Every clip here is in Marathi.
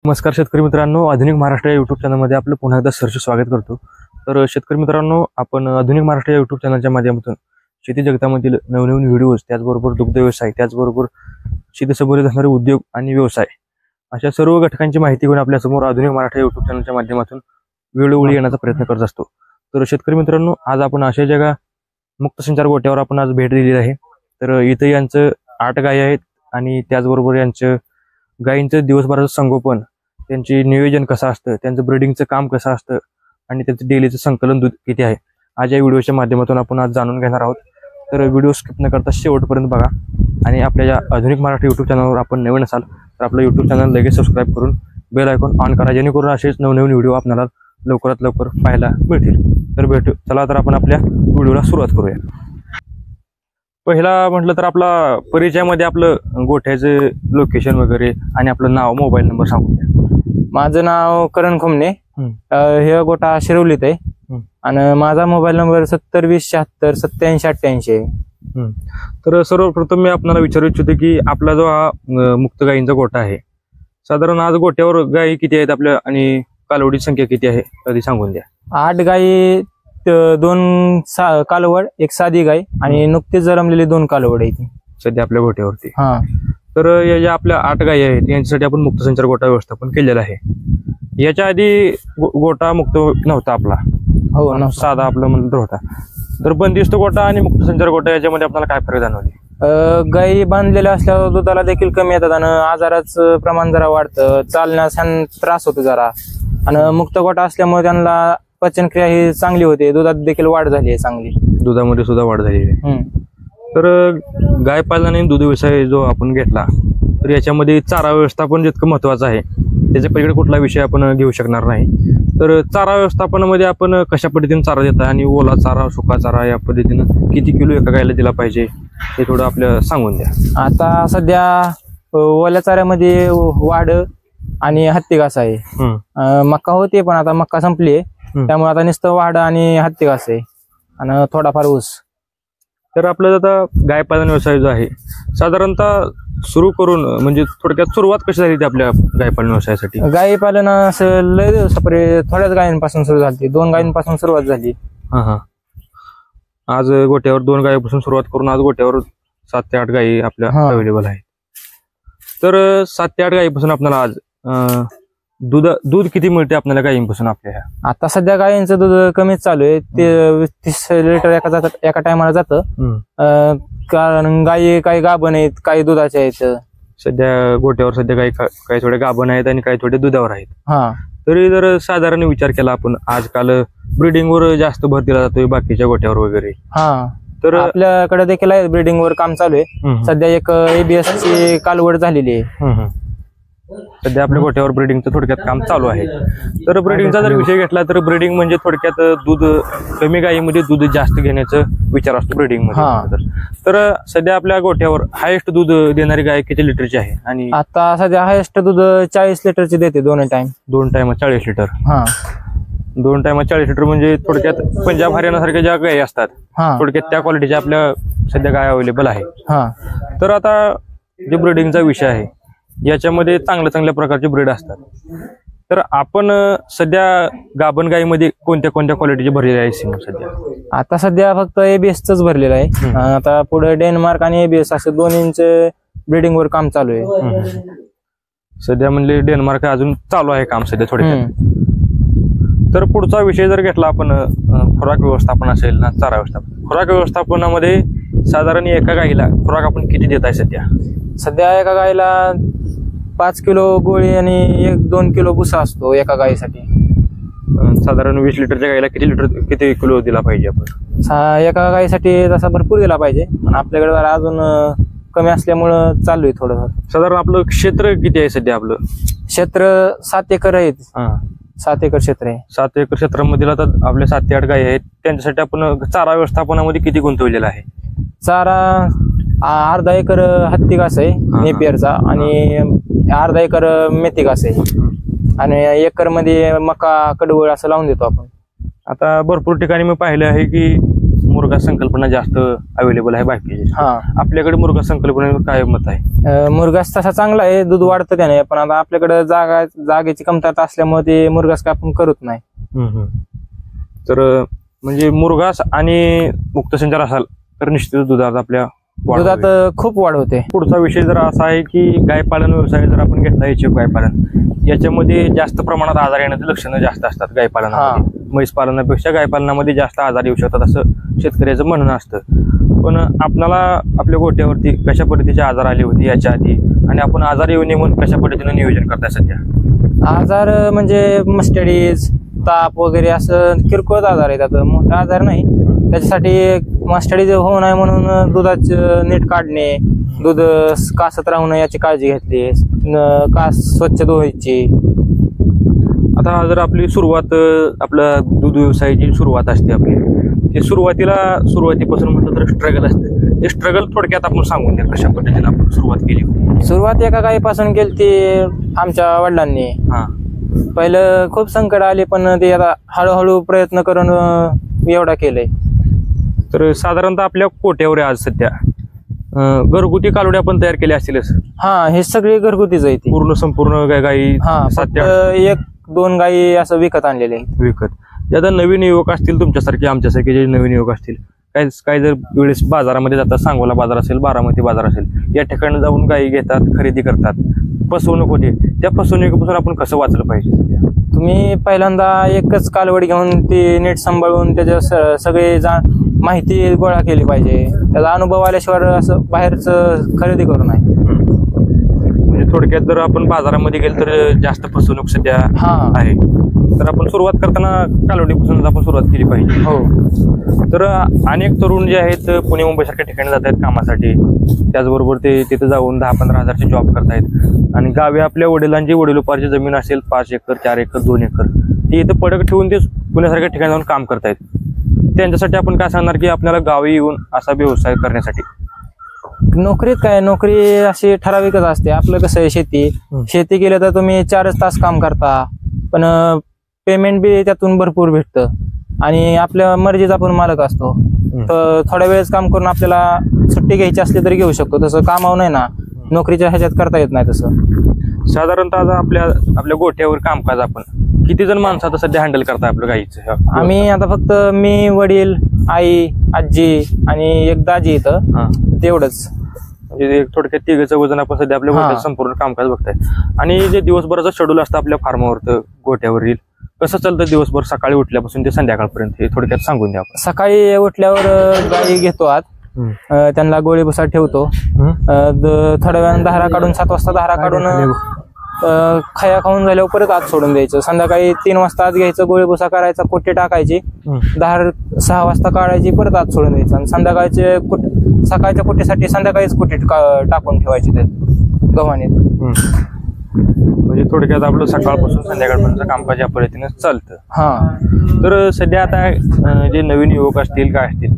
नमस्कार शेतकरी मित्रांनो, आधुनिक महाराष्ट्र या यूट्यूब चॅनलमध्ये आपलं पुन्हा एकदा सहर्ष स्वागत करतो। तर शेतकरी मित्रांनो, आपण आधुनिक महाराष्ट्र या यूट्यूब चॅनलच्या माध्यमातून शेती जगतामधील नवनवीन व्हिडिओज, त्याचबरोबर दुग्ध व्यवसाय, त्याचबरोबर शेती संबंधित असणारे उद्योग आणि व्यवसाय अशा सर्व घटकांची माहिती घेऊन आपल्यासमोर आधुनिक महाराष्ट्र यूट्यूब चॅनलच्या माध्यमातून वेळोवेळी येण्याचा प्रयत्न करत असतो। तर शेतकरी मित्रांनो, आज आपण अशा जगा मुक्त संचार गोट्यावर आपण आज भेट दिलेली आहे। तर इथे यांचं 8 गायी आहेत आणि त्याचबरोबर यांचं गायींचं दिवसभराचं संगोपन, त्यांची नियोजन कसं असतं, त्यांचं ब्रीडिंगचं काम कसं असतं आणि त्यांचं डेलीचं संकलन दूध किती आहे, आज या व्हिडिओच्या माध्यमातून आपण आज जाणून घेणार आहोत। तर व्हिडिओ स्किप न करता शेवटपर्यंत बघा आणि आपल्या या आधुनिक मराठी यूट्यूब चॅनलवर आपण नवीन असाल तर आपलं यूट्यूब चॅनल लगेच सबस्क्राईब करून बेल आयकॉन ऑन करा, जेणेकरून असेच नवनवीन व्हिडिओ आपल्याला लवकरात लवकर पाहायला मिळतील। तर चला तर आपण आपल्या व्हिडिओला सुरुवात करूया। पहिला म्हटलं तर आपला परिचयामध्ये आपलं गोठ्याचं लोकेशन वगैरे आणि आपलं नाव, मोबाईल नंबर सांगून द्या। माझं नाव करण खुमने, हे गोठा शिरवलीत आहे आणि माझा मोबाईल नंबर 7020768788 आहे। तर सर्वप्रथम मी आपल्याला विचारू इच्छितो की आपला जो हा मुक्त गायींचा गोठा आहे, साधारण आज गोठ्यावर गायी किती आहेत आपल्या आणि कालवडीची संख्या किती आहे कधी सांगून द्या। 8 गायी, 2 कालवड, 1 साधी गाय आणि नुकतीच जन्मलेली 2 कालवड आहे सध्या आपल्या गोठ्यावरती। हा, तर या ज्या आपल्या 8 गायी आहेत यांच्यासाठी आपण मुक्त संचार गोठा व्यवस्थापन केलेलं आहे। याच्या आधी गोठा मुक्त नव्हता आपला, हो, साधा आपला म्हणलं होता। तर बंदिस्त गोठा आणि मुक्त संचार गोठा याच्यामध्ये आपल्याला काय फरक जाणवले? गायी बांधलेल्या असल्यावर दुधाला देखील कमी येतात आणि आजाराचं प्रमाण जरा वाढतं, चालण्यास त्रास होतो जरा, आणि मुक्त गोठा असल्यामुळे त्यांना पचनक्रिया ही चांगली होते, दुधात देखील वाढ झाली आहे चांगली, दुधामध्ये सुद्धा वाढ झालेली आहे। तर गाय पालन आणि दूध व्यवसाय जो आपण घेतला तर याच्यामध्ये चारा व्यवस्थापन जितकं महत्वाचं आहे त्याच्या पलीकडे कुठला विषय आपण घेऊ शकणार नाही। तर चारा व्यवस्थापनामध्ये आपण कशा पद्धतीने चारा देता आणि ओला चारा, सुका चारा या पद्धतीनं किती किलो एका गायला दिला पाहिजे हे थोडं आपल्याला सांगून द्या। आता सध्या ओल्या चाऱ्यामध्ये वाढ आणि हत्ती घास आहे, मक्का होते पण आता मक्का संपली आहे, त्यामुळे आता नुसतं वाढ आणि हत्ती घास आहे आणि थोडाफार ऊस। तर आपलं आता गाय पालन व्यवसाय जो आहे साधारणतः सुरू करून म्हणजे थोडक्यात सुरुवात कशी झाली ती आपल्या गाय पालन व्यवसायासाठी? गाय पालन असं लय दिवसापर्यंत थोड्याच गायींपासून सुरू झाली, 2 गायींपासून सुरुवात झाली। आज गोट्यावर 2 गायीपासून सुरुवात करून आज गोट्यावर 7 ते 8 गायी आपल्या अवेलेबल आहेत। तर 7 ते 8 गायीपासून आपल्याला आज दूध किती मिळते आपल्याला गायींपासून आपल्या? आता सध्या गायींचं दूध कमीच चालू आहे, ते 30 लिटर एका टायमाला जातं, कारण गायी काही गाभण आहेत, काही दुधाच्या आहेत। सध्या गोट्यावर सध्या काही थोडे गाभण आहेत आणि काही थोडे दुधावर आहेत। तरी जर साधारण विचार केला आपण, आजकाल ब्रीडिंगवर जास्त भर दिला जातोय बाकीच्या गोट्यावर वगैरे, तर आपल्याकडे देखील आहे, ब्रीडिंगवर काम चालू आहे। सध्या एक ABS ची कालवड झालेली आहे, सध्या आपल्या गोठ्यावर ब्रीडिंगचं थोडक्यात काम चालू आहे। तर ब्रीडिंगचा जर विषय घेतला तर ब्रीडिंग म्हणजे थोडक्यात दूध कमी गायीमध्ये दूध जास्त घेण्याचा विचार असतो ब्रीडिंग मध्ये। तर सध्या आपल्या गोठ्यावर हायेस्ट दूध देणारी गाय किती लिटरची आहे? आणि आता सध्या हायेस्ट दूध 40 लिटरची देते, 2 टाइम 40 लिटर। 2 टाइम 40 लिटर म्हणजे थोडक्यात पंजाब हरियाणा सारख्या ज्या गायी असतात थोडक्यात त्या क्वालिटीच्या आपल्या सध्या गाय अवेलेबल आहे। तर आता जे ब्रीडिंगचा विषय आहे याच्यामध्ये चांगल्या प्रकारचे ब्रीड असतात। तर आपण सध्या गाभण गायीमध्ये कोणत्या क्वालिटीचे भरलेले आहे सध्या? आता सध्या फक्त ABS चंच भरलेलं आहे, आता पुढे डेन्मार्क आणि ABS असं दोन्हींचे ब्रीडिंग वर काम चालू आहे। सध्या म्हणजे डेन्मार्क अजून चालू आहे काम सध्या थोडक्यात। तर पुढचा विषय जर घेतला आपण, खुराक व्यवस्थापन असेल ना चारा व्यवस्थापन, खुराक व्यवस्थापनामध्ये साधारण एका गायीला खुराक आपण किती देत आहे सध्या? सध्या एका गायीला 5 किलो गोळी आणि 1-2 किलो भुसा असतो एका गायीसाठी। साधारण 20 लिटरच्या गायीला किती किलो दिला पाहिजे आपण? एका गायीसाठी तसा भरपूर दिला पाहिजे, पण आपल्याकडे जरा अजून कमी असल्यामुळं चालू आहे थोडंफार। साधारण आपलं क्षेत्र किती आहे सध्या? आपलं क्षेत्र 7 एकर आहे, 7 एकर क्षेत्र आहे। 7 एकर क्षेत्रामध्ये आता आपल्या 7 ते 8 गायी आहेत, त्यांच्यासाठी आपण चारा व्यवस्थापनामध्ये किती गुंतवलेला आहे? चारा अर्धा एकर हत्ती घास आहे नेपियरचा आणि अर्धा एकर मेथी घास आहे आणि एकर मध्ये मका, कडवळ असं लावून देतो आपण। आता भरपूर ठिकाणी मी पाहिलं आहे की मुरघास संकल्पना जास्त अवेलेबल आहे बाकी. हा, आपल्याकडे मुरघास संकल्पनेवर काय मत आहे? मुरघास तसा चांगला आहे, दूध वाढतं त्याने, पण आता आपल्याकडे जागेची कमतरता असल्यामुळे ते मुरघास काय आपण करत नाही. तर म्हणजे मुरघास आणि मुक्तसंचार असाल तर निश्चित दुधात आपल्या वाढ होईल. दुधात खूप वाढ होते. पुढचा विषय जर असा आहे की गायपालन व्यवसाय जर आपण घेतला HF गायपालन, याच्यामध्ये जास्त प्रमाणात आजार येण्याची लक्षणं जास्त असतात गायपालनामध्ये. म्हैस पालनापेक्षा गायपालनामध्ये जास्त आजार येऊ शकतात असं शेतकऱ्याचं म्हणणं असतं. पण आपल्याला आपल्या गोट्यावरती कशा पद्धतीचे आजार आले होते याच्या आधी, आणि आपण आजार येऊ नये म्हणून कशा पद्धतीने नियोजन करताय सध्या? आजार म्हणजे मस्टडीज, ताप वगैरे असं किरकोळ आजार आहेत, आता मोठा आजार नाही. त्याच्यासाठी मस्टडीज होऊ नये म्हणून दुधाचं नीट काढणे, दूध कासत राहू नये याची काळजी घेतली, कास स्वच्छ धुवायची. आता जर आपली सुरुवात, आपल्या दूध व्यवसायाची सुरुवात असते आपली, ते सुरुवातीपासून म्हटलं तर स्ट्रगल असते. ते स्ट्रगल थोडक्यात आपण सांगून द्या, कशा पद्धतीने आपण सुरुवात केली? सुरुवात एका गायीपासून केली ती आमच्या वडिलांनी. पहिलं खूप संकट आले, पण ते आता हळूहळू प्रयत्न करून एवढा केलंय. तर साधारणतः आपल्या कोट्यावर आज सध्या घरगुती कालवडी आपण तयार केल्या असतीलच? हा, हे सगळे घरगुतीच आहे. पूर्ण संपूर्ण गायी? हा, 1-2 गायी असं विकत आणलेले आहेत. विकत. जे आता नवीन युवक असतील तुमच्यासारखे, आमच्यासारखे जे नवीन युवक असतील, काय जर वेळेस बाजारामध्ये जातात, सांगोला बाजार असेल, बारामती बाजार असेल, या ठिकाणी जाऊन गायी घेतात, खरेदी करतात, फसवणूक होते. त्या फसवणुकीपासून आपण कसं वाचलं पाहिजे? तुम्ही पहिल्यांदा एकच कालवड घेऊन ती नीट सांभाळून त्याच्या सगळे माहिती गोळा केली पाहिजे. त्याचा अनुभव आल्याशिवाय असं बाहेरच खरेदी करू नये. म्हणजे थोडक्यात जर आपण बाजारामध्ये गेलो तर जास्त फसवणूक सध्या आहे, तर आपण सुरुवात करताना कालवडीपासून आपण सुरुवात केली पाहिजे. हो. तर अनेक तरुण जे आहेत पुणे मुंबईसारख्या ठिकाणी जात आहेत कामासाठी, त्याचबरोबर ते तिथे जाऊन 10-15 हजारचे जॉब करतायत, आणि गावी आपल्या वडिलांची वडिलोपार्जित जमीन असेल 5 एकर 4 एकर 2 एकर, ती इथं पडक ठेवून ते पुण्यासारख्या ठिकाणी जाऊन काम करतायत. त्यांच्यासाठी आपण काय सांगणार की आपल्याला गावी येऊन असा व्यवसाय करण्यासाठी? नोकरीत काय, नोकरी अशी ठराविकच असते. आपलं कसं आहे, शेती केलं तर तुम्ही 4च तास काम करता, पण पेमेंट बी त्यातून भरपूर भेटतं, आणि आपल्या मर्जीचा आपण मालक असतो. तर थोड्या वेळेस काम करून आपल्याला सुट्टी घ्यायची असली तरी घेऊ शकतो. तसं कामावर नाही ना, नोकरीच्या ह्याच्यात करता येत नाही तसं. साधारणतः आपल्या गोठ्यावर कामकाज आपण किती जण माणसं आता सध्या हँडल करताय आपलं गाईचं? आम्ही आता फक्त मी, वडील, आई, आजी आणि एक दाजी इथं, तेवढंच. म्हणजे थोडक्यात 3-4 जण आपण सध्या आपल्या गोठ्यात संपूर्ण कामकाज बघताय. आणि जे दिवसभराचं शेड्यूल असतं आपल्या फार्मवर, गोठ्यावरील कसं चालतं दिवसभर, सकाळी उठल्यापासून ते संध्याकाळपर्यंत, हे थोडक्यात सांगून द्या. सकाळी उठल्यावर गाई घेतो आत, त्यांना गोळी भुसा ठेवतो, थोड्या वेळानं धारा काढून 7 वाजता धारा काढून खया खाऊन झाल्यावर परत आत सोडून द्यायचं. संध्याकाळी 3 वाजता आत घ्यायचं, गोळी भुसा करायचा, कोटी टाकायची, धार 6 वाजता काढायची, परत आत सोडून द्यायचं. आणि सकाळच्या कोटीसाठी संध्याकाळीच कोटी टाकून ठेवायची त्या गव्हाणीत. म्हणजे थोडक्यात आपलं सकाळपासून संध्याकाळपर्यंत कामकाज या पद्धतीने चालतं. तर सध्या आता जे नवीन युवक असतील काय असतील,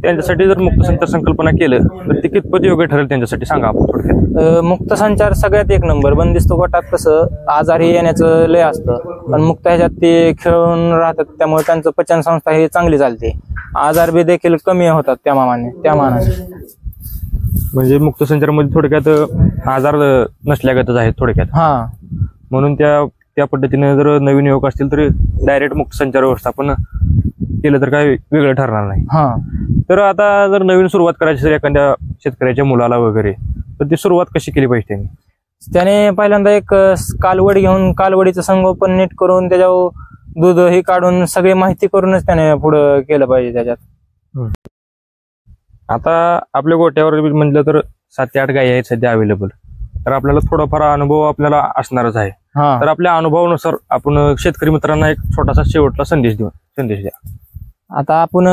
त्यांच्यासाठी जर मुक्तसंचार संकल्पना केलं तर ते कितपत योग्य ठरेल त्यांच्यासाठी सांगा आपण थोडक्यात. मुक्तसंचार सगळ्यात एक नंबर. बंदिस्त गोटात कसं आजारी येण्याचं लय असतं, पण मुक्त ह्याच्यात ते खेळून राहतात, त्यामुळे त्यांचं पचन संस्था ही चांगली चालते, आजार बी देखील कमी होतात त्या मानाने. म्हणजे मुक्तसंचारमध्ये थोडक्यात आजार नसल्यागतच आहेत थोडक्यात. म्हणून त्या पद्धतीने जर नवीन युवक असतील तर डायरेक्ट मुक्तसंचार व्यवस्थापन केलं तर काय वेगळं ठरणार नाही. तर आता जर नवीन सुरुवात करायची असेल एखाद्या शेतकऱ्याच्या मुलाला वगैरे, तर ती सुरुवात कशी केली पाहिजे त्याने पहिल्यांदा एक कालवड घेऊन कालवडीचं संगोपन नीट करून त्याच्यावर दूध हे काढून सगळी माहिती करूनच त्याने पुढे केलं पाहिजे त्याच्यात. आता आपल्या गोट्यावर म्हटलं तर 7 ते 8 गायी आहेत सध्या अवेलेबल, तर आपल्याला थोडाफार अनुभव आपल्याला असणारच आहे. तर आपल्या अनुभवानुसार आपण शेतकरी मित्रांना एक छोटासा शेवटला संदेश द्या. आता आपण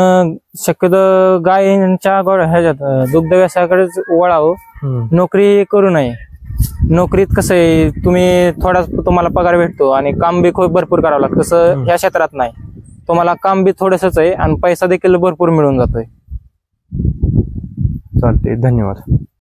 शक्यतो गायींच्या ह्याच्यात दुग्ध व्यवसायाकडेच वळावं, नोकरी करू नये. नोकरीत कसं आहे, तुम्हाला पगार भेटतो आणि काम बी खूप भरपूर करावं लागतं. तसं ह्या क्षेत्रात नाही, तुम्हाला काम बी थोडंसंच आहे आणि पैसा देखील भरपूर मिळून जातोय. चालते, धन्यवाद.